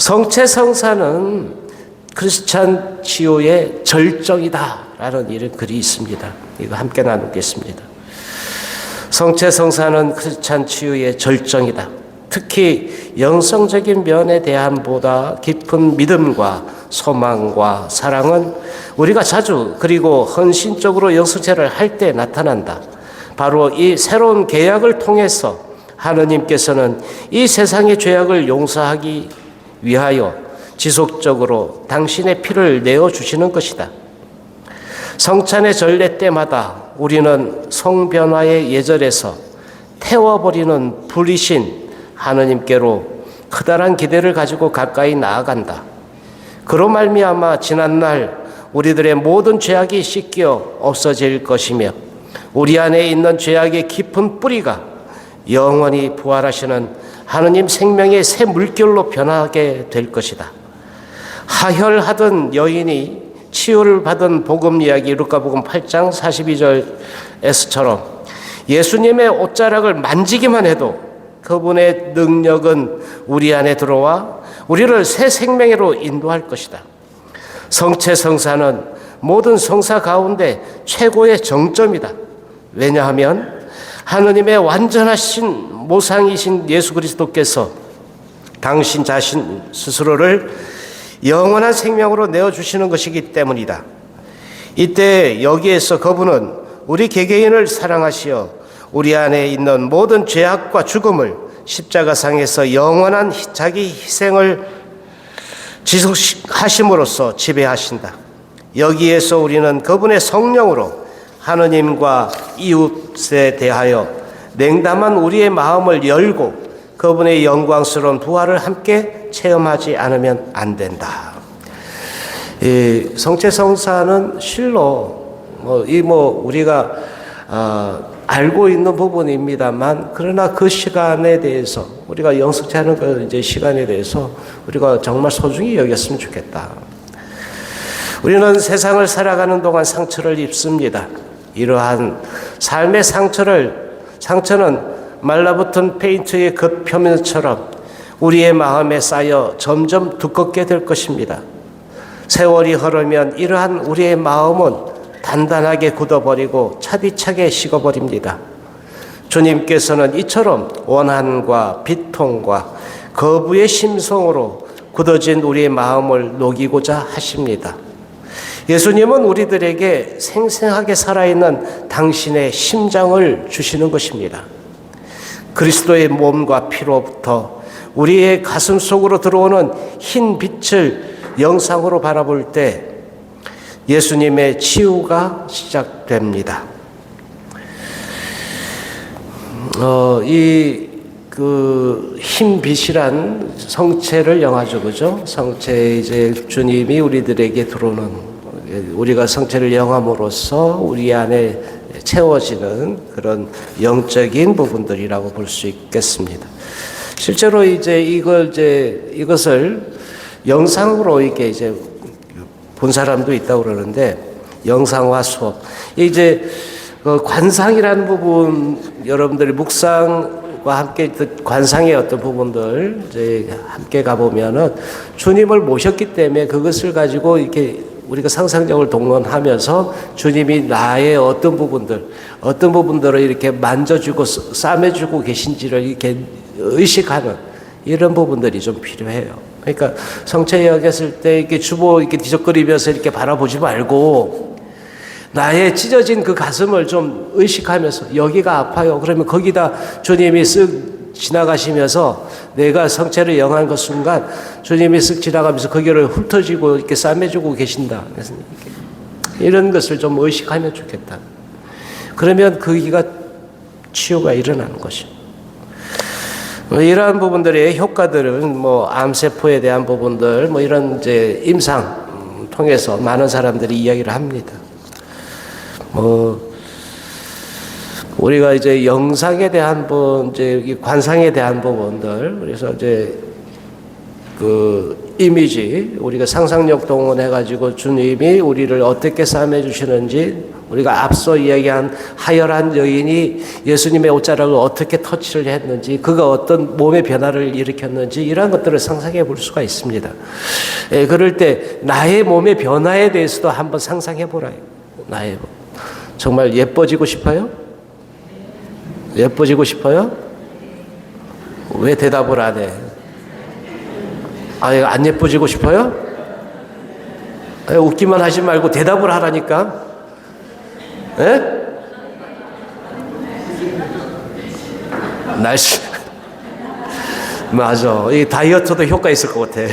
성체성사는 크리스찬 치유의 절정이다라는 이런 글이 있습니다. 이거 함께 나누겠습니다. 성체성사는 크리스찬 치유의 절정이다. 특히 영성적인 면에 대한 보다 깊은 믿음과 소망과 사랑은 우리가 자주 그리고 헌신적으로 영성체를 할 때 나타난다. 바로 이 새로운 계약을 통해서 하느님께서는 이 세상의 죄악을 용서하기 위하여 지속적으로 당신의 피를 내어주시는 것이다. 성찬의 전례 때마다 우리는 성변화의 예절에서 태워버리는 불이신 하느님께로 커다란 기대를 가지고 가까이 나아간다. 그로 말미암아 지난날 우리들의 모든 죄악이 씻겨 없어질 것이며 우리 안에 있는 죄악의 깊은 뿌리가 영원히 부활하시는 하느님 생명의 새 물결로 변하게 될 것이다. 하혈하던 여인이 치유를 받은 복음 이야기 루카복음 8장 42절에서처럼 예수님의 옷자락을 만지기만 해도 그분의 능력은 우리 안에 들어와 우리를 새 생명으로 인도할 것이다. 성체성사는 모든 성사 가운데 최고의 정점이다. 왜냐하면 하느님의 완전하신 모상이신 예수 그리스도께서 당신 자신 스스로를 영원한 생명으로 내어주시는 것이기 때문이다. 이때 여기에서 그분은 우리 개개인을 사랑하시어 우리 안에 있는 모든 죄악과 죽음을 십자가상에서 영원한 자기 희생을 지속하심으로써 지배하신다. 여기에서 우리는 그분의 성령으로 하느님과 이웃에 대하여 냉담한 우리의 마음을 열고 그분의 영광스러운 부활을 함께 체험하지 않으면 안 된다. 이 성체성사는 실로 우리가 알고 있는 부분입니다만, 그러나 그 시간에 대해서 우리가 영성체하는 그 이제 시간에 대해서 우리가 정말 소중히 여겼으면 좋겠다. 우리는 세상을 살아가는 동안 상처를 입습니다. 이러한 삶의 상처는 말라붙은 페인트의 겉표면처럼 우리의 마음에 쌓여 점점 두껍게 될 것입니다. 세월이 흐르면 이러한 우리의 마음은 단단하게 굳어버리고 차디차게 식어버립니다. 주님께서는 이처럼 원한과 비통과 거부의 심성으로 굳어진 우리의 마음을 녹이고자 하십니다. 예수님은 우리들에게 생생하게 살아있는 당신의 심장을 주시는 것입니다. 그리스도의 몸과 피로부터 우리의 가슴 속으로 들어오는 흰 빛을 영상으로 바라볼 때 예수님의 치유가 시작됩니다. 흰 빛이란 성체를 영하죠, 그죠? 성체 이제 주님이 우리들에게 들어오는, 우리가 성체를 영함으로써 우리 안에 채워지는 그런 영적인 부분들이라고 볼 수 있겠습니다. 실제로 이것을 영상으로 이렇게 이제 본 사람도 있다고 그러는데, 영상화 수업. 이제 관상이라는 부분, 여러분들이 묵상과 함께 관상의 어떤 부분들 이제 함께 가보면은 주님을 모셨기 때문에 그것을 가지고 이렇게 우리가 상상력을 동원하면서 주님이 나의 어떤 부분들을 이렇게 만져주고 싸매주고 계신지를 이렇게 의식하는 이런 부분들이 좀 필요해요. 그러니까 성체 여겼을 때 이렇게 주보 이렇게 뒤적거리면서 이렇게 바라보지 말고 나의 찢어진 그 가슴을 좀 의식하면서 여기가 아파요. 그러면 거기다 주님이 쓱 지나가시면서 내가 성체를 영한 그 순간 주님이 쓱 지나가면서 거기를 훑어주고 이렇게 싸매주고 계신다. 그래서 이런 것을 좀 의식하면 좋겠다. 그러면 거기가 치유가 일어나는 것이죠. 이러한 부분들의 효과들은 암세포에 대한 부분들 이런 이제 임상 통해서 많은 사람들이 이야기를 합니다. 우리가 이제 영상에 대한 이제 관상에 대한 부분들, 그래서 이제 그 이미지, 우리가 상상력 동원해가지고 주님이 우리를 어떻게 삶해 주시는지, 우리가 앞서 이야기한 하혈한 여인이 예수님의 옷자락을 어떻게 터치를 했는지, 그가 어떤 몸의 변화를 일으켰는지, 이러한 것들을 상상해 볼 수가 있습니다. 그럴 때 나의 몸의 변화에 대해서도 한번 상상해 보라요. 나의 몸. 정말 예뻐지고 싶어요? 예뻐지고 싶어요? 왜 대답을 안 해? 안 예뻐지고 싶어요? 웃기만 하지 말고 대답을 하라니까. 예? 날씨. 맞아. 이 다이어트도 효과 있을 것 같아.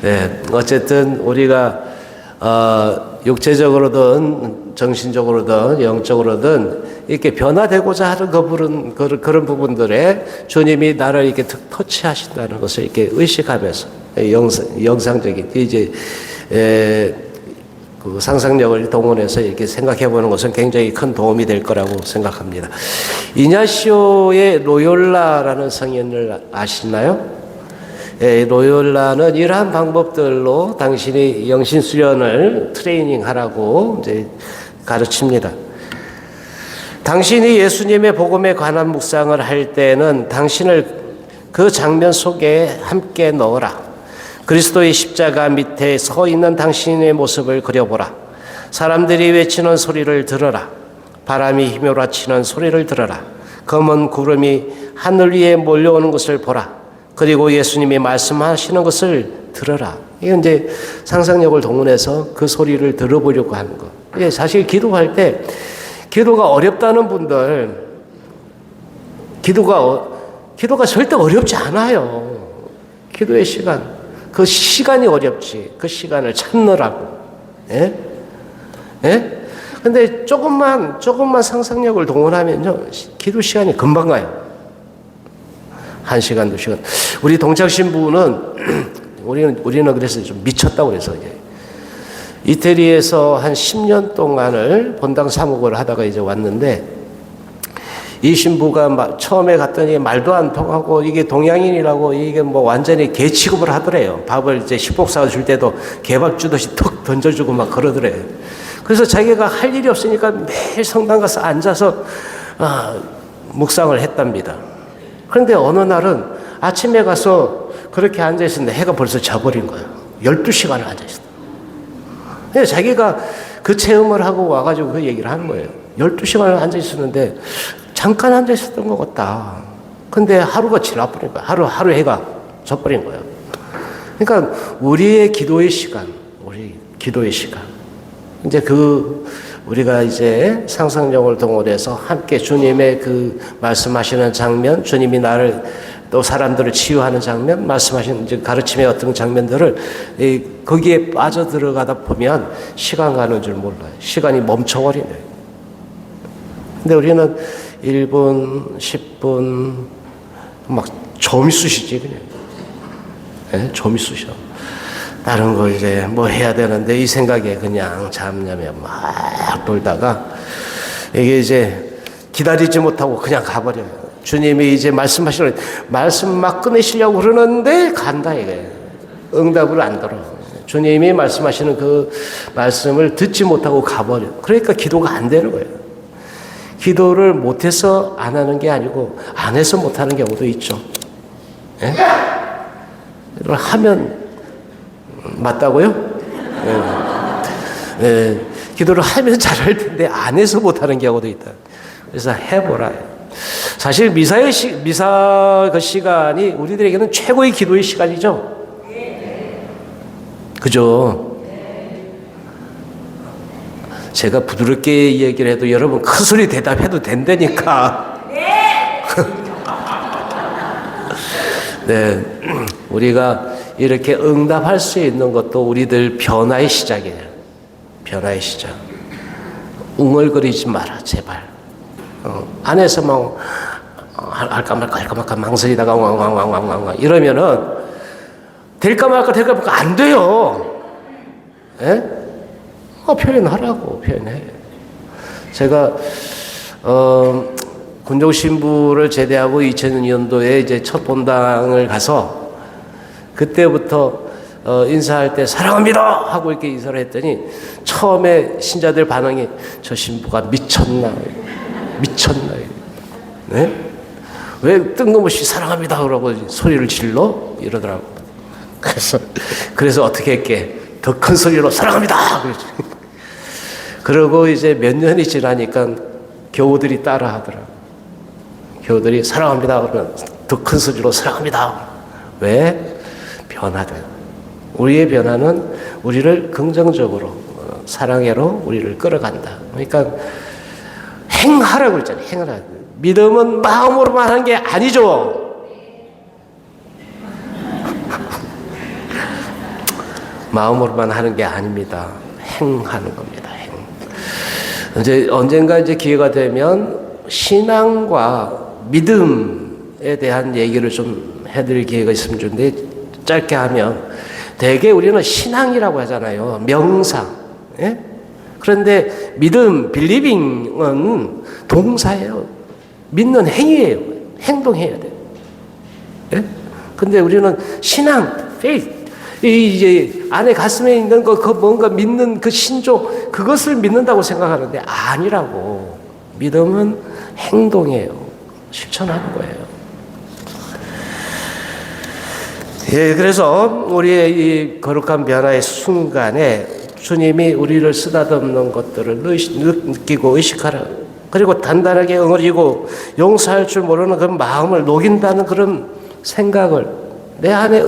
네. 어쨌든 우리가 육체적으로든 정신적으로든 영적으로든 이렇게 변화되고자 하는 그런 부분들에 주님이 나를 이렇게 터치하신다는 것을 이렇게 의식하면서 영상적인 이제 그 상상력을 동원해서 이렇게 생각해 보는 것은 굉장히 큰 도움이 될 거라고 생각합니다. 이냐시오의 로욜라라는 성인을 아시나요? 로욜라는 이러한 방법들로 당신이 영신 수련을 트레이닝하라고 이제 가르칩니다. 당신이 예수님의 복음에 관한 묵상을 할 때는 당신을 그 장면 속에 함께 넣어라. 그리스도의 십자가 밑에 서 있는 당신의 모습을 그려보라. 사람들이 외치는 소리를 들어라. 바람이 휘몰아치는 소리를 들어라. 검은 구름이 하늘 위에 몰려오는 것을 보라. 그리고 예수님이 말씀하시는 것을 들어라. 이건 이제 상상력을 동원해서 그 소리를 들어보려고 하는 거. 이게 사실 기도할 때 기도가 어렵다는 분들, 기도가 절대 어렵지 않아요. 기도의 시간, 그 시간이 어렵지. 그 시간을 찾느라고. 예? 예? 근데 조금만 상상력을 동원하면요, 기도 시간이 금방 가요. 1시간, 2시간. 우리 동창 신부는 우리는 그래서 좀 미쳤다고 그래서 이태리에서 한 10년 동안을 본당 사목을 하다가 이제 왔는데, 이 신부가 처음에 갔더니 말도 안 통하고 이게 동양인이라고 이게 뭐 완전히 개 취급을 하더래요. 밥을 이제 식복 사줄 때도 개밥 주듯이 턱 던져주고 막 그러더래요. 그래서 자기가 할 일이 없으니까 매일 성당 가서 앉아서 묵상을 했답니다. 그런데 어느 날은 아침에 가서 그렇게 앉아있었는데 해가 벌써 져버린 거예요. 12시간을 앉아있었다. 근데 자기가 그 체험을 하고 와가지고 그 얘기를 하는 거예요. 12시간을 앉아있었는데 잠깐 앉아있었던 것 같다. 근데 하루가 지나버린 거야. 하루 해가 져버린 거예요. 그러니까 우리의 기도의 시간, 이제 우리가 이제 상상력을 동원해서 함께 주님의 그 말씀하시는 장면, 주님이 나를 또 사람들을 치유하는 장면, 말씀하시는 이제 가르침의 어떤 장면들을 거기에 빠져 들어가다 보면 시간 가는 줄 몰라요. 시간이 멈춰버리네. 근데 우리는 1분, 10분 막 좀이 쑤시지 그냥. 네? 좀이 쑤셔. 다른 거 이제 뭐 해야 되는데 이 생각에 그냥 잡념에 막 돌다가 이게 이제 기다리지 못하고 그냥 가버려요. 주님이 이제 말씀하시는 말씀 막 꺼내시려고 그러는데 간다 이게. 응답을 안 들어. 주님이 말씀하시는 그 말씀을 듣지 못하고 가버려. 그러니까 기도가 안 되는 거예요. 기도를 못해서 안 하는 게 아니고 안 해서 못하는 경우도 있죠. 예? 이걸 하면 맞다고요? 예. 예. 기도를 하면 잘할 텐데 안 해서 못하는 경우도 있다. 그래서 해보라. 사실 미사 그 시간이 우리들에게는 최고의 기도의 시간이죠. 그죠? 제가 부드럽게 얘기를 해도 여러분 큰 소리 대답해도 된다니까. 네, 우리가 이렇게 응답할 수 있는 것도 우리들 변화의 시작이에요. 변화의 시작. 웅얼거리지 마라, 제발. 안에서 막 할까 말까 망설이다가 왕 이러면은 될까 말까 안 돼요. 예? 표현하라고 표현해. 제가 군종 신부를 제대하고 2000년도에 이제 첫 본당을 가서 그때부터 인사할 때 사랑합니다 하고 이렇게 인사를 했더니 처음에 신자들 반응이 저 신부가 미쳤나 네? 왜 뜬금없이 사랑합니다 그러고 소리를 질러 이러더라고. 그래서 어떻게 했게 더 큰 소리로 사랑합니다 그러지. 그러고 이제 몇 년이 지나니까 교우들이 따라 하더라고. 교우들이 사랑합니다 그러면 더 큰 소리로 사랑합니다. 왜? 변화돼. 우리의 변화는 우리를 긍정적으로 사랑해로 우리를 끌어간다. 그러니까 행하라고 했잖아요. 행하라. 믿음은 마음으로만 하는 게 아니죠. 마음으로만 하는 게 아닙니다. 행하는 겁니다. 행. 이제 언젠가 이제 기회가 되면 신앙과 믿음에 대한 얘기를 좀 해드릴 기회가 있으면 좋은데 짧게 하면 대개 우리는 신앙이라고 하잖아요. 명상. 예? 그런데 믿음, 빌리빙은 동사예요. 믿는 행위예요. 행동해야 돼요. 예? 근데 우리는 신앙, faith, 이제 안에 가슴에 있는 그 뭔가 믿는 그 신조, 그것을 믿는다고 생각하는데 아니라고. 믿음은 행동이에요. 실천하는 거예요. 예, 그래서 우리의 이 거룩한 변화의 순간에 주님이 우리를 쓰다듬는 것들을 느끼고 의식하라. 그리고 단단하게 응어리고 용서할 줄 모르는 그런 마음을 녹인다는 그런 생각을 내 안에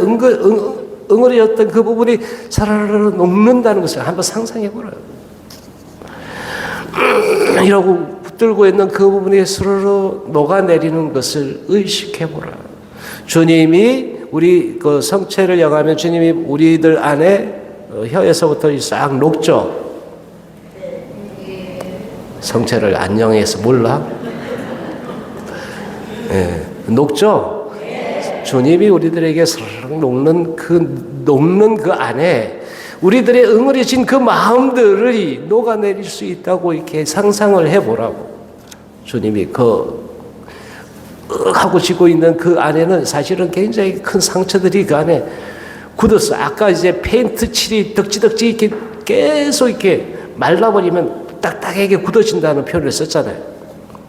응어리였던 그 부분이 사라라라 녹는다는 것을 한번 상상해 보라. 이러고 붙들고 있는 그 부분이 스르르 녹아내리는 것을 의식해 보라. 주님이 우리 그 성체를 영하면 주님이 우리들 안에 혀에서부터 싹 녹죠. 성체를 안녕해서 몰라? 예, 녹죠. 주님이 우리들에게 스르륵 녹는 그 안에 우리들의 응어리진 그 마음들이 녹아내릴 수 있다고 이렇게 상상을 해보라고. 주님이 하고 지고 있는 그 안에는 사실은 굉장히 큰 상처들이 그 안에 굳었어. 아까 이제 페인트 칠이 덕지덕지 이렇게 계속 이렇게 말라버리면 딱딱하게 굳어진다는 표현을 썼잖아요.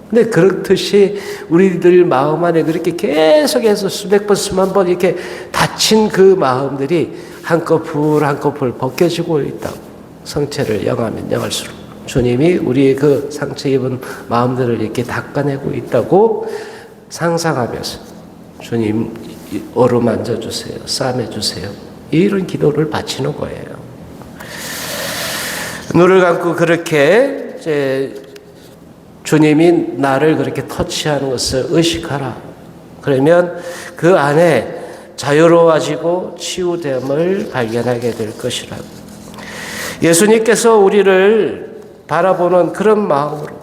근데 그렇듯이 우리들 마음 안에 그렇게 계속해서 수백 번, 수만 번 이렇게 다친 그 마음들이 한꺼풀 한꺼풀 벗겨지고 있다고. 성체를 영하면 영할수록 주님이 우리의 그 상처 입은 마음들을 이렇게 닦아내고 있다고 상상하면서 주님 어루만져 주세요. 싸매 주세요. 이런 기도를 바치는 거예요. 눈을 감고 그렇게 이제 주님이 나를 그렇게 터치하는 것을 의식하라. 그러면 그 안에 자유로워지고 치유됨을 발견하게 될 것이라고. 예수님께서 우리를 바라보는 그런 마음으로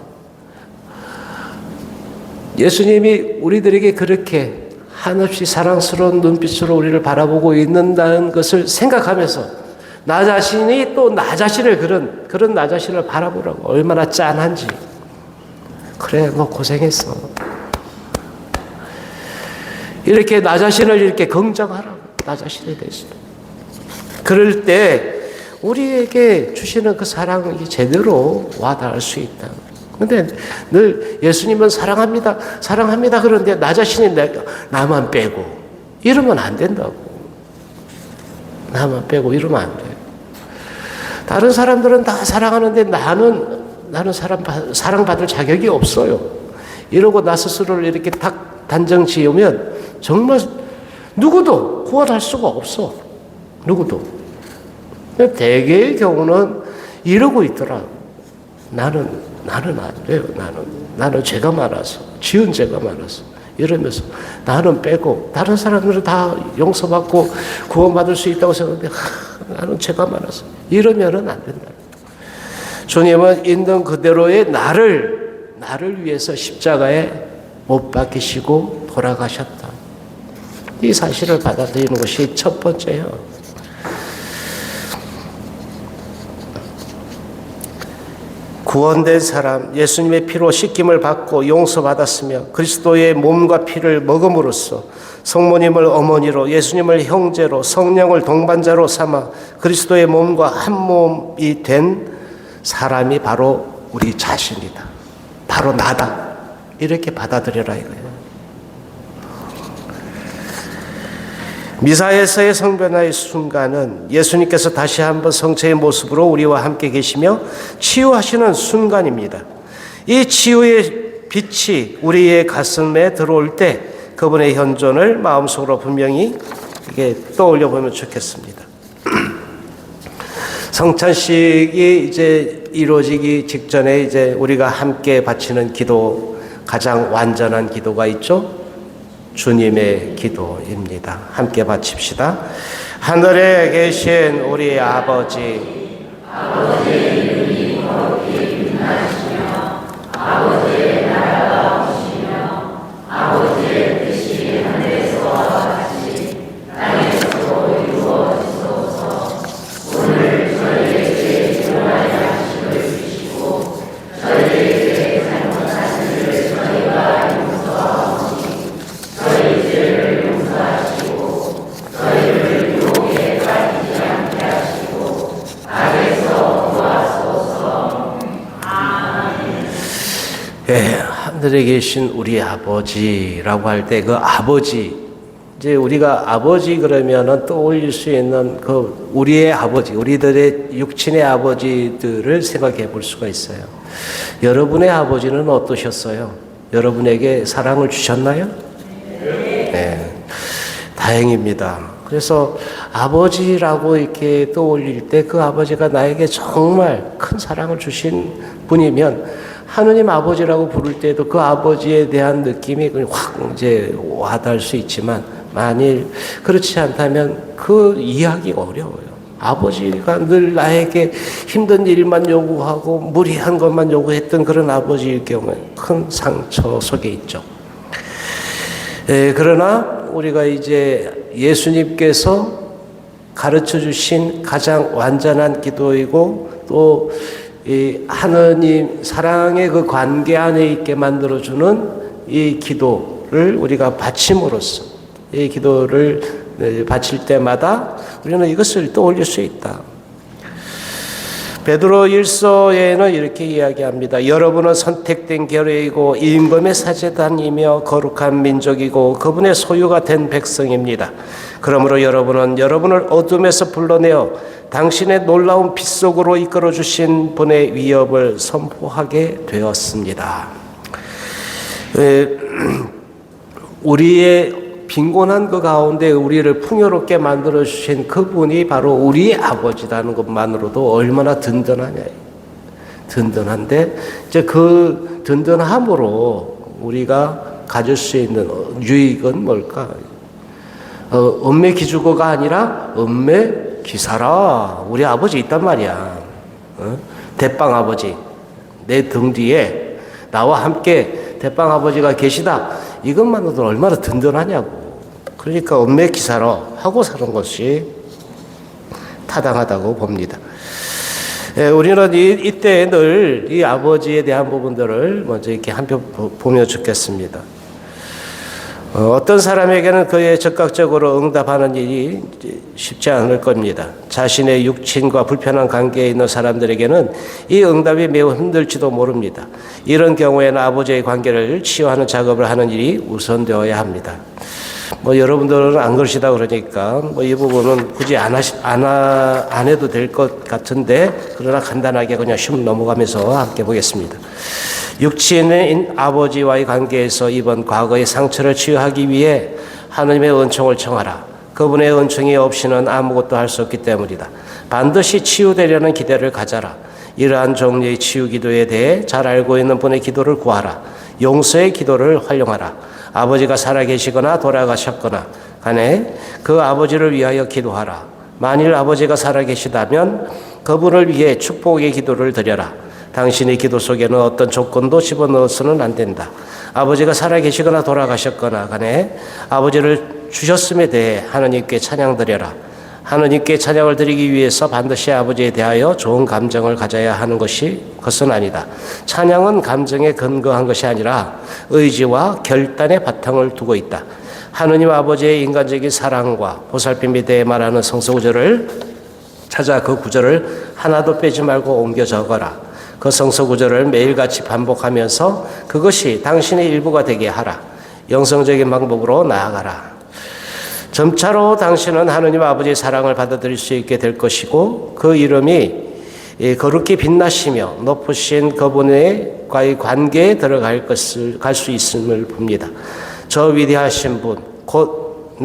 예수님이 우리들에게 그렇게 한없이 사랑스러운 눈빛으로 우리를 바라보고 있는다는 것을 생각하면서 나 자신이 또 나 자신을 그런 나 자신을 바라보라고. 얼마나 짠한지. 그래, 너 고생했어. 이렇게 나 자신을 이렇게 긍정하라고. 나 자신에 대해서. 그럴 때 우리에게 주시는 그 사랑이 제대로 와닿을 수 있다. 근데 늘 예수님은 사랑합니다. 사랑합니다. 그런데 나 자신이 나만 빼고 이러면 안 된다고. 나만 빼고 이러면 안 돼. 다른 사람들은 다 사랑하는데 나는 사랑받을 자격이 없어요. 이러고 나 스스로를 이렇게 딱 단정 지으면 정말 누구도 구원할 수가 없어. 누구도. 대개의 경우는 이러고 있더라. 나는 안 돼요. 나는 죄가 많아서, 지은 죄가 많아서. 이러면서 나는 빼고 다른 사람들은 다 용서받고 구원받을 수 있다고 생각하는데 나는 죄가 많아서. 이러면은 안 된다. 주님은 있는 그대로의 나를 위해서 십자가에 못 박히시고 돌아가셨다. 이 사실을 받아들이는 것이 첫 번째예요. 구원된 사람, 예수님의 피로 씻김을 받고 용서받았으며 그리스도의 몸과 피를 먹음으로써 성모님을 어머니로, 예수님을 형제로, 성령을 동반자로 삼아 그리스도의 몸과 한 몸이 된 사람이 바로 우리 자신이다. 바로 나다. 이렇게 받아들여라 이거예요. 미사에서의 성변화의 순간은 예수님께서 다시 한번 성체의 모습으로 우리와 함께 계시며 치유하시는 순간입니다. 이 치유의 빛이 우리의 가슴에 들어올 때 그분의 현존을 마음속으로 분명히 이게 떠올려 보면 좋겠습니다. 성찬식이 이제 이루어지기 직전에 이제 우리가 함께 바치는 기도, 가장 완전한 기도가 있죠. 주님의 기도입니다. 함께 바칩시다. 하늘에 계신 우리 아버지, 아버지의 이름이 거룩히 빛나시며 아버지의 나라가 오시며 아버지의 뜻이 하늘에서와 같이 땅에서도 이루어지소서. 오늘 저희에게 필요한 양식을 주시고 저희에게 잘못한 일을 저희가 용서하오니 저희 죄를 용서하시고 저희를 유혹에 빠지지 않게 하시고 악에서 구하소서. 아멘. 예, 하늘에 계신 우리 아버지라고 할 때 그 아버지, 이제 우리가 아버지 그러면은 떠올릴 수 있는 그 우리의 아버지, 우리들의 육친의 아버지들을 생각해 볼 수가 있어요. 여러분의 아버지는 어떠셨어요? 여러분에게 사랑을 주셨나요? 네, 다행입니다. 그래서 아버지라고 이렇게 떠올릴 때 그 아버지가 나에게 정말 큰 사랑을 주신 분이면 하느님 아버지라고 부를 때도 그 아버지에 대한 느낌이 확 이제 와닿을 수 있지만 만일 그렇지 않다면 그 이해하기가 어려워요. 아버지가 늘 나에게 힘든 일만 요구하고 무리한 것만 요구했던 그런 아버지일 경우에 큰 상처 속에 있죠. 그러나 우리가 이제 예수님께서 가르쳐 주신 가장 완전한 기도이고 또 이 하느님 사랑의 그 관계 안에 있게 만들어주는 이 기도를 우리가 바침으로써 이 기도를 바칠 때마다 우리는 이것을 떠올릴 수 있다. 베드로 1서에는 이렇게 이야기합니다. 여러분은 선택된 결의이고 임금의 사제단이며 거룩한 민족이고 그분의 소유가 된 백성입니다. 그러므로 여러분은 여러분을 어둠에서 불러내어 당신의 놀라운 빛 속으로 이끌어 주신 분의 위협을 선포하게 되었습니다. 우리의 빈곤한 그 가운데 우리를 풍요롭게 만들어 주신 그분이 바로 우리의 아버지라는 것만으로도 얼마나 든든하냐. 든든한데 이제 그 든든함으로 우리가 가질 수 있는 유익은 뭘까? 엄매 기주고가 아니라 엄매 기사라. 우리 아버지 있단 말이야. 대빵 아버지 내 등 뒤에 나와 함께 대빵 아버지가 계시다. 이것만으로도 얼마나 든든하냐고. 그러니까 엄매 기사라 하고 사는 것이 타당하다고 봅니다. 우리는 이때 늘 이 아버지에 대한 부분들을 먼저 이렇게 한편 보며 죽겠습니다. 어떤 사람에게는 그에 적극적으로 응답하는 일이 쉽지 않을 겁니다. 자신의 육친과 불편한 관계에 있는 사람들에게는 이 응답이 매우 힘들지도 모릅니다. 이런 경우에는 아버지의 관계를 치유하는 작업을 하는 일이 우선되어야 합니다. 여러분들은 안 그러시다 그러니까 이 부분은 굳이 안 해도 될 것 같은데 그러나 간단하게 그냥 슉 넘어가면서 함께 보겠습니다. 육친인 아버지와의 관계에서 입은 과거의 상처를 치유하기 위해 하느님의 은총을 청하라. 그분의 은총이 없이는 아무것도 할 수 없기 때문이다. 반드시 치유되려는 기대를 가져라. 이러한 종류의 치유 기도에 대해 잘 알고 있는 분의 기도를 구하라. 용서의 기도를 활용하라. 아버지가 살아계시거나 돌아가셨거나 간에 그 아버지를 위하여 기도하라. 만일 아버지가 살아계시다면 그분을 위해 축복의 기도를 드려라. 당신의 기도 속에는 어떤 조건도 집어넣어서는 안 된다. 아버지가 살아계시거나 돌아가셨거나 간에 아버지를 주셨음에 대해 하느님께 찬양 드려라. 하느님께 찬양을 드리기 위해서 반드시 아버지에 대하여 좋은 감정을 가져야 하는 것은 아니다. 찬양은 감정에 근거한 것이 아니라 의지와 결단의 바탕을 두고 있다. 하느님 아버지의 인간적인 사랑과 보살핌에 대해 말하는 성서 구절을 찾아 그 구절을 하나도 빼지 말고 옮겨 적어라. 그 성서 구절을 매일같이 반복하면서 그것이 당신의 일부가 되게 하라. 영성적인 방법으로 나아가라. 점차로 당신은 하느님 아버지의 사랑을 받아들일 수 있게 될 것이고 그 이름이 거룩히 빛나시며 높으신 그분과의 관계에 들어갈 수 있음을 봅니다. 저 위대하신 분, 곧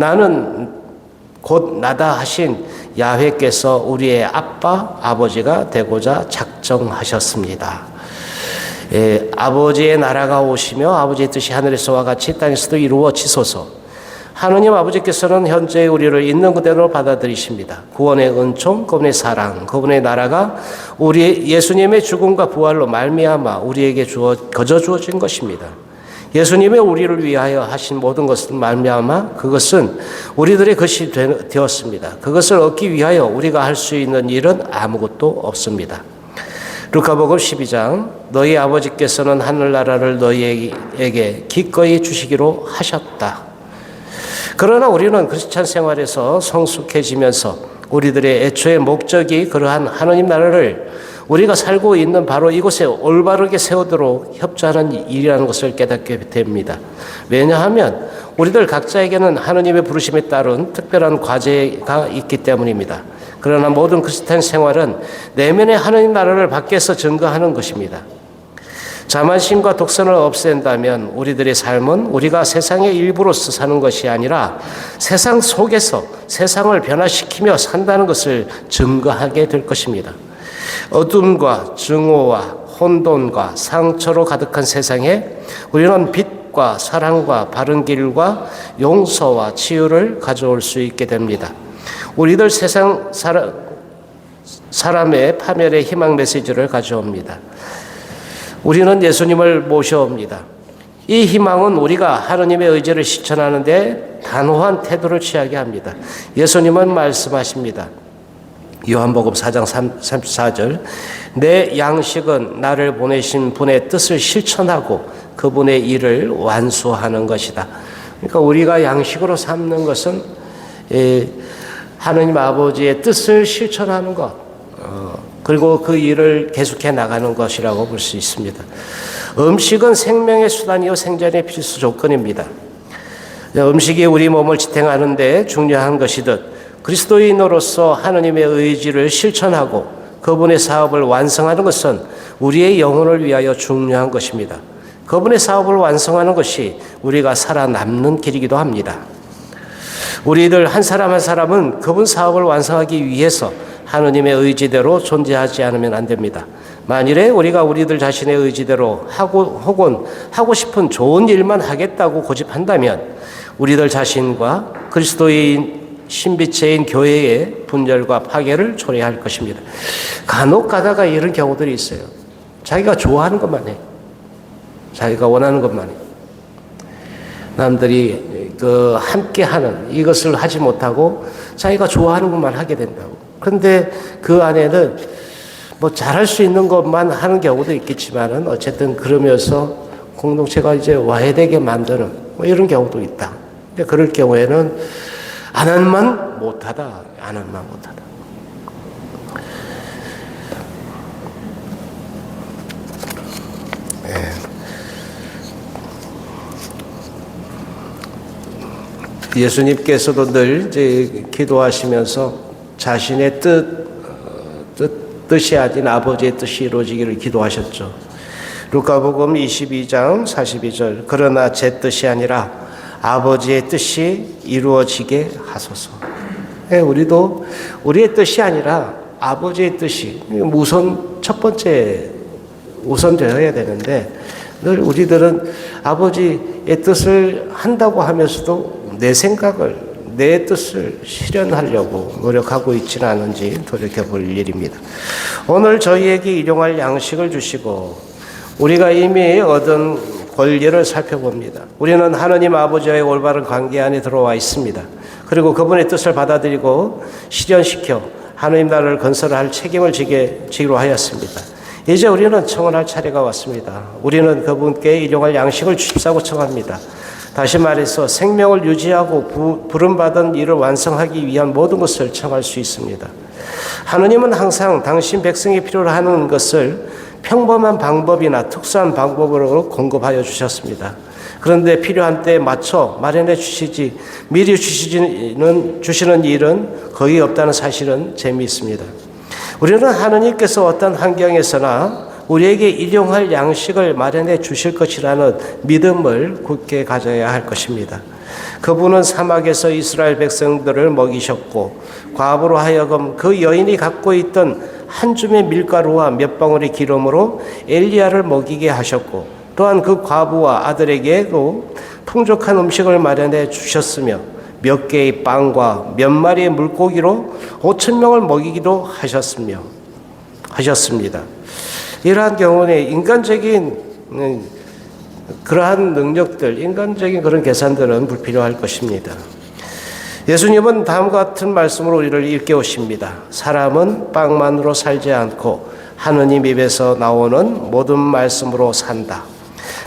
나다 하신 야훼께서 우리의 아빠, 아버지가 되고자 작정하셨습니다. 아버지의 나라가 오시며 아버지의 뜻이 하늘에서와 같이 땅에서도 이루어지소서. 하느님 아버지께서는 현재 우리를 있는 그대로 받아들이십니다. 구원의 은총, 그분의 사랑, 그분의 나라가 우리 예수님의 죽음과 부활로 말미암아 우리에게 거저 주어진 것입니다. 예수님의 우리를 위하여 하신 모든 것을 말미암아 그것은 우리들의 것이 되었습니다. 그것을 얻기 위하여 우리가 할 수 있는 일은 아무것도 없습니다. 루카복음 12장 너희 아버지께서는 하늘나라를 너희에게 기꺼이 주시기로 하셨다. 그러나 우리는 크리스찬 생활에서 성숙해지면서 우리들의 애초의 목적이 그러한 하느님 나라를 우리가 살고 있는 바로 이곳에 올바르게 세우도록 협조하는 일이라는 것을 깨닫게 됩니다. 왜냐하면 우리들 각자에게는 하느님의 부르심에 따른 특별한 과제가 있기 때문입니다. 그러나 모든 크리스찬 생활은 내면의 하느님 나라를 밖에서 증거하는 것입니다. 자만심과 독선을 없앤다면 우리들의 삶은 우리가 세상의 일부로서 사는 것이 아니라 세상 속에서 세상을 변화시키며 산다는 것을 증거하게 될 것입니다. 어둠과 증오와 혼돈과 상처로 가득한 세상에 우리는 빛과 사랑과 바른 길과 용서와 치유를 가져올 수 있게 됩니다. 우리들 세상 사람의 파멸의 희망 메시지를 가져옵니다. 우리는 예수님을 모셔옵니다. 이 희망은 우리가 하느님의 의지를 실천하는데 단호한 태도를 취하게 합니다. 예수님은 말씀하십니다. 요한복음 4장 34절 내 양식은 나를 보내신 분의 뜻을 실천하고 그분의 일을 완수하는 것이다. 그러니까 우리가 양식으로 삼는 것은 하느님 아버지의 뜻을 실천하는 것 그리고 그 일을 계속해 나가는 것이라고 볼 수 있습니다. 음식은 생명의 수단이요 생존의 필수 조건입니다. 음식이 우리 몸을 지탱하는 데 중요한 것이듯 그리스도인으로서 하느님의 의지를 실천하고 그분의 사업을 완성하는 것은 우리의 영혼을 위하여 중요한 것입니다. 그분의 사업을 완성하는 것이 우리가 살아남는 길이기도 합니다. 우리들 한 사람 한 사람은 그분 사업을 완성하기 위해서 하느님의 의지대로 존재하지 않으면 안 됩니다. 만일에 우리가 우리들 자신의 의지대로 혹은 하고 싶은 좋은 일만 하겠다고 고집한다면 우리들 자신과 그리스도인 신비체인 교회의 분열과 파괴를 초래할 것입니다. 간혹 가다가 이런 경우들이 있어요. 자기가 좋아하는 것만 해. 자기가 원하는 것만 해. 남들이 함께하는 이것을 하지 못하고 자기가 좋아하는 것만 하게 된다고. 그런데 그 안에는 뭐 잘할 수 있는 것만 하는 경우도 있겠지만은 어쨌든 그러면서 공동체가 이제 와해되게 만드는 뭐 이런 경우도 있다. 근데 그럴 경우에는 안 한만 못하다. 안 한만 못하다. 예수님께서도 늘 이제 기도하시면서 자신의 뜻이 아닌 아버지의 뜻이 이루어지기를 기도하셨죠. 루카복음 22장 42절 그러나 제 뜻이 아니라 아버지의 뜻이 이루어지게 하소서. 우리도 우리의 뜻이 아니라 아버지의 뜻이 첫 번째 우선되어야 되는데 늘 우리들은 아버지의 뜻을 한다고 하면서도 내 생각을 내 뜻을 실현하려고 노력하고 있지는 않은지 돌이켜볼 일입니다. 오늘 저희에게 일용할 양식을 주시고 우리가 이미 얻은 권리를 살펴봅니다. 우리는 하느님 아버지와의 올바른 관계 안에 들어와 있습니다. 그리고 그분의 뜻을 받아들이고 실현시켜 하느님 나라를 건설할 책임을 지기로 하였습니다. 이제 우리는 청원할 차례가 왔습니다. 우리는 그분께 일용할 양식을 주십사고 청합니다. 다시 말해서 생명을 유지하고 부름받은 일을 완성하기 위한 모든 것을 청할 수 있습니다. 하느님은 항상 당신 백성이 필요로 하는 것을 평범한 방법이나 특수한 방법으로 공급하여 주셨습니다. 그런데 필요한 때에 맞춰 마련해 주시지 미리 주시는 일은 거의 없다는 사실은 재미있습니다. 우리는 하느님께서 어떤 환경에서나 우리에게 일용할 양식을 마련해 주실 것이라는 믿음을 굳게 가져야 할 것입니다. 그분은 사막에서 이스라엘 백성들을 먹이셨고 과부로 하여금 그 여인이 갖고 있던 한 줌의 밀가루와 몇 방울의 기름으로 엘리야를 먹이게 하셨고 또한 그 과부와 아들에게도 풍족한 음식을 마련해 주셨으며 몇 개의 빵과 몇 마리의 물고기로 5,000명을 먹이기도 하셨습니다. 이러한 경우에 인간적인 그러한 능력들, 인간적인 그런 계산들은 불필요할 것입니다. 예수님은 다음과 같은 말씀으로 우리를 일깨우십니다. 사람은 빵만으로 살지 않고 하느님 입에서 나오는 모든 말씀으로 산다.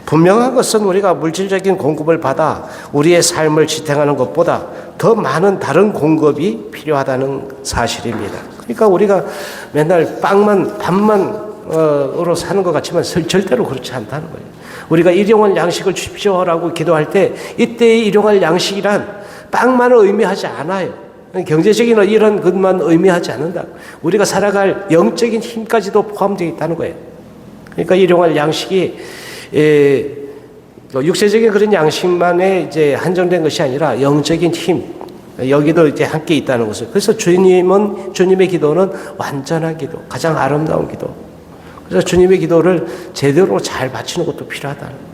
분명한 것은 우리가 물질적인 공급을 받아 우리의 삶을 지탱하는 것보다 더 많은 다른 공급이 필요하다는 사실입니다. 그러니까 우리가 맨날 밥만으로 사는 것 같지만 절대로 그렇지 않다는 거예요. 우리가 일용할 양식을 주십시오라고 기도할 때 이때의 일용할 양식이란 빵만을 의미하지 않아요. 경제적인 이런 것만 의미하지 않는다. 우리가 살아갈 영적인 힘까지도 포함되어 있다는 거예요. 그러니까 일용할 양식이 육체적인 그런 양식만에 이제 한정된 것이 아니라 영적인 힘, 여기도 이제 함께 있다는 것을. 그래서 주님의 기도는 완전한 기도, 가장 아름다운 기도. 그래서 주님의 기도를 제대로 잘 바치는 것도 필요하다.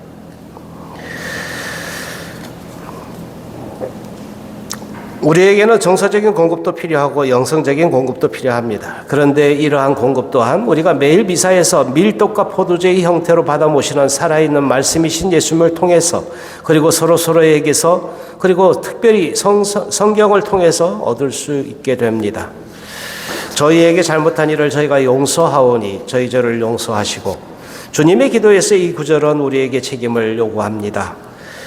우리에게는 정서적인 공급도 필요하고 영성적인 공급도 필요합니다. 그런데 이러한 공급 또한 우리가 매일 미사에서 밀떡과 포도주의 형태로 받아 모시는 살아있는 말씀이신 예수님을 통해서 그리고 서로에게서 그리고 특별히 성경을 통해서 얻을 수 있게 됩니다. 저희에게 잘못한 일을 저희가 용서하오니 저희 죄를 용서하시고 주님의 기도에서 이 구절은 우리에게 책임을 요구합니다.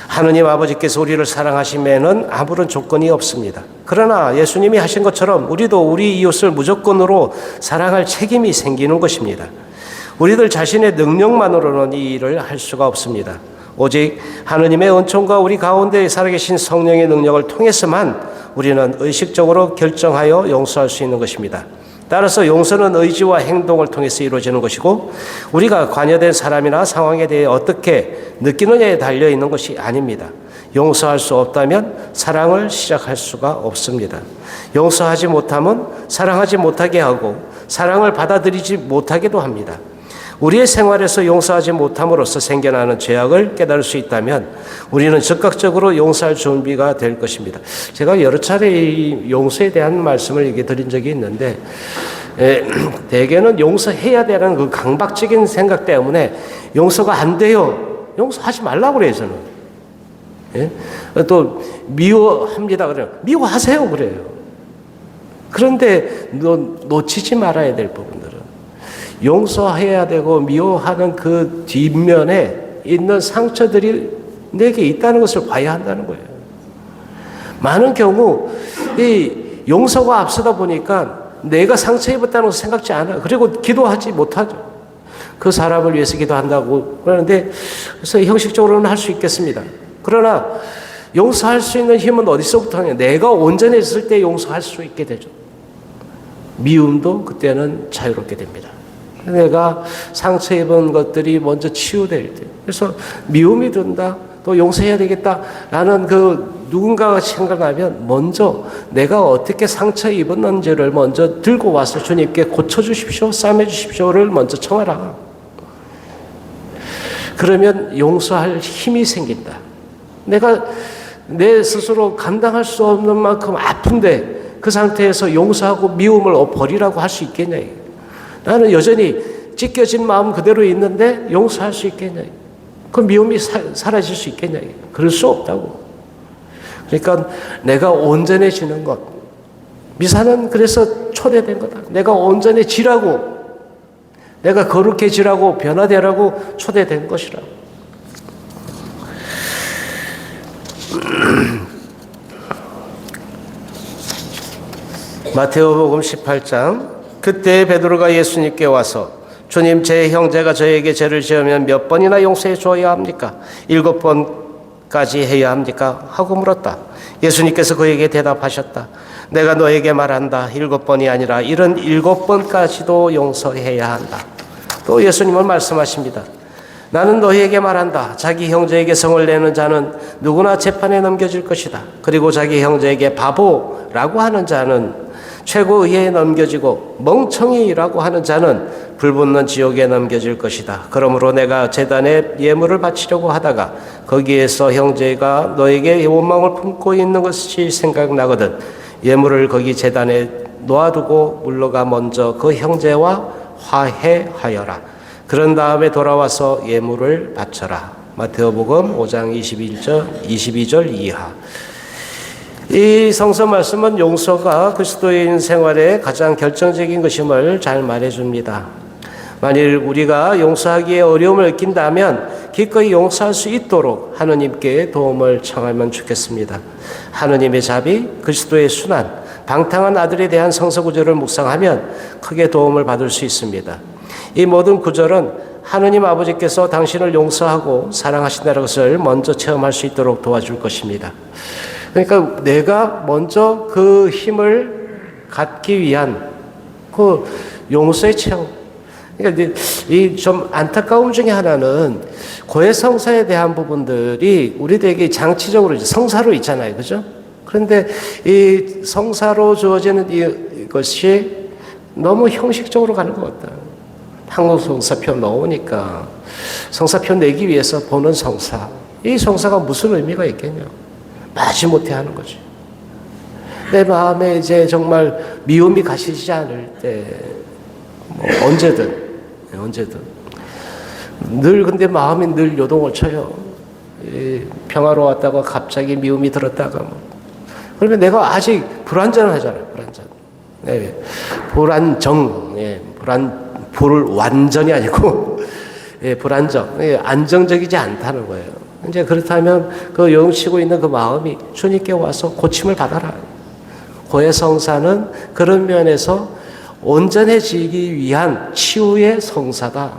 하느님 아버지께서 우리를 사랑하시면은 아무런 조건이 없습니다. 그러나 예수님이 하신 것처럼 우리도 우리 이웃을 무조건으로 사랑할 책임이 생기는 것입니다. 우리들 자신의 능력만으로는 이 일을 할 수가 없습니다. 오직 하느님의 은총과 우리 가운데 살아계신 성령의 능력을 통해서만 우리는 의식적으로 결정하여 용서할 수 있는 것입니다. 따라서 용서는 의지와 행동을 통해서 이루어지는 것이고 우리가 관여된 사람이나 상황에 대해 어떻게 느끼느냐에 달려있는 것이 아닙니다. 용서할 수 없다면 사랑을 시작할 수가 없습니다. 용서하지 못하면 사랑하지 못하게 하고 사랑을 받아들이지 못하게도 합니다. 우리의 생활에서 용서하지 못함으로써 생겨나는 죄악을 깨달을 수 있다면 우리는 즉각적으로 용서할 준비가 될 것입니다. 제가 여러 차례 이 용서에 대한 말씀을 얘기 드린 적이 있는데 대개는 용서해야 되는 그 강박적인 생각 때문에 용서가 안 돼요. 용서하지 말라고 그래요, 저는. 예? 또 미워합니다. 그래요. 미워하세요. 그래요. 그런데 놓치지 말아야 될 부분들은 용서해야 되고 미워하는 그 뒷면에 있는 상처들이 내게 있다는 것을 봐야 한다는 거예요. 많은 경우 이 용서가 앞서다 보니까 내가 상처 입었다는 것을 생각지 않아요. 그리고 기도하지 못하죠. 그 사람을 위해서 기도한다고 그러는데 그래서 형식적으로는 할 수 있겠습니다. 그러나 용서할 수 있는 힘은 어디서부터 하냐? 내가 온전해졌을 때 용서할 수 있게 되죠. 미움도 그때는 자유롭게 됩니다. 내가 상처 입은 것들이 먼저 치유될 때. 그래서 미움이 든다. 또 용서해야 되겠다라는 그 누군가가 생각하면 먼저 내가 어떻게 상처 입었는지를 먼저 들고 와서 주님께 고쳐주십시오. 싸매주십시오를 먼저 청하라. 그러면 용서할 힘이 생긴다. 내가 내 스스로 감당할 수 없는 만큼 아픈데 그 상태에서 용서하고 미움을 버리라고 할 수 있겠냐. 나는 여전히 찢겨진 마음 그대로 있는데 용서할 수 있겠냐. 그 미움이 사라질 수 있겠냐. 그럴 수 없다고. 그러니까 내가 온전해지는 것. 미사는 그래서 초대된 거다. 내가 온전해지라고, 내가 거룩해지라고, 변화되라고 초대된 것이라고. 마테오복음 18장. 그때 베드로가 예수님께 와서 주님, 제 형제가 저에게 죄를 지으면 몇 번이나 용서해 줘야 합니까? 7번까지 해야 합니까? 하고 물었다. 예수님께서 그에게 대답하셨다. 내가 너에게 말한다. 7번이 아니라 77번까지도 용서해야 한다. 또 예수님은 말씀하십니다. 나는 너희에게 말한다. 자기 형제에게 성을 내는 자는 누구나 재판에 넘겨질 것이다. 그리고 자기 형제에게 바보라고 하는 자는 최고의회에 넘겨지고 멍청이라고 하는 자는 불붙는 지옥에 넘겨질 것이다. 그러므로 내가 제단에 예물을 바치려고 하다가 거기에서 형제가 너에게 원망을 품고 있는 것이 생각나거든 예물을 거기 제단에 놓아두고 물러가 먼저 그 형제와 화해하여라. 그런 다음에 돌아와서 예물을 바쳐라. 마테오복음 5장 22절 이하. 이 성서 말씀은 용서가 그리스도인 생활의 가장 결정적인 것임을 잘 말해줍니다. 만일 우리가 용서하기에 어려움을 느낀다면 기꺼이 용서할 수 있도록 하느님께 도움을 청하면 좋겠습니다. 하느님의 자비, 그리스도의 순환, 방탕한 아들에 대한 성서 구절을 묵상하면 크게 도움을 받을 수 있습니다. 이 모든 구절은 하느님 아버지께서 당신을 용서하고 사랑하신다는 것을 먼저 체험할 수 있도록 도와줄 것입니다. 그러니까 내가 먼저 그 힘을 갖기 위한 그 용서의 체험. 그러니까 이 좀 안타까움 중에 하나는 고해성사에 대한 부분들이 우리들에게 장치적으로 성사로 있잖아요, 그죠? 그런데 이 성사로 주어지는 이것이 너무 형식적으로 가는 것 같다. 한국 성사표 넣으니까 성사표 내기 위해서 보는 성사. 이 성사가 무슨 의미가 있겠냐? 마지못해 하는 거지. 내 마음에 이제 정말 미움이 가시지 않을 때, 언제든. 늘 근데 마음이 늘 요동을 쳐요. 평화로웠다가 갑자기 미움이 들었다가 그러면 내가 아직 불완전하잖아요. 네. 불완전이 아니고, 불안정. 안정적이지 않다는 거예요. 이제 그렇다면 그 요동치고 있는 그 마음이 주님께 와서 고침을 받아라. 고해성사는 그런 면에서 온전해지기 위한 치유의 성사다.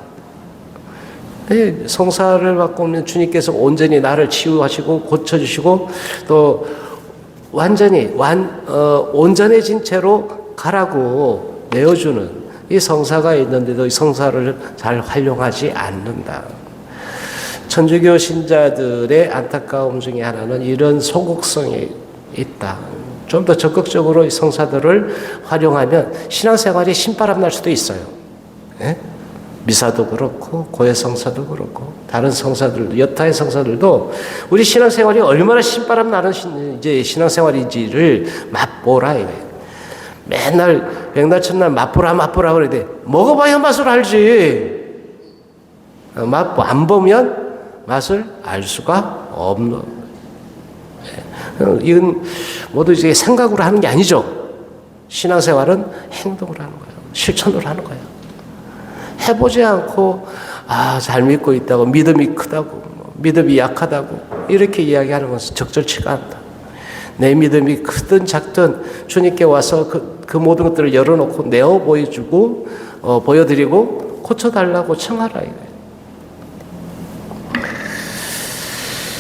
성사를 받고 오면 주님께서 온전히 나를 치유하시고 고쳐주시고 또 완전히 온전해진 채로 가라고 내어주는 이 성사가 있는데도 이 성사를 잘 활용하지 않는다. 천주교 신자들의 안타까움 중에 하나는 이런 소극성이 있다. 좀 더 적극적으로 이 성사들을 활용하면 신앙생활이 신바람 날 수도 있어요. 예? 미사도 그렇고 고해성사도 그렇고 다른 성사들도 여타의 성사들도 우리 신앙생활이 얼마나 신바람 나는 이제 신앙생활인지를 맛보라 이거예요. 맨날 백날 첫날 맛보라 그래야 돼. 먹어봐야 맛을 알지. 맛 안 보면 맛을 알 수가 없는. 이건 모두 이제 생각으로 하는 게 아니죠. 신앙생활은 행동으로 하는 거예요. 실천으로 하는 거예요. 해보지 않고 잘 믿고 있다고 믿음이 크다고 믿음이 약하다고 이렇게 이야기하는 것은 적절치가 않다. 내 믿음이 크든 작든 주님께 와서 그 모든 것들을 열어놓고 내어 보여주고 보여드리고 고쳐달라고 청하라 이거예요.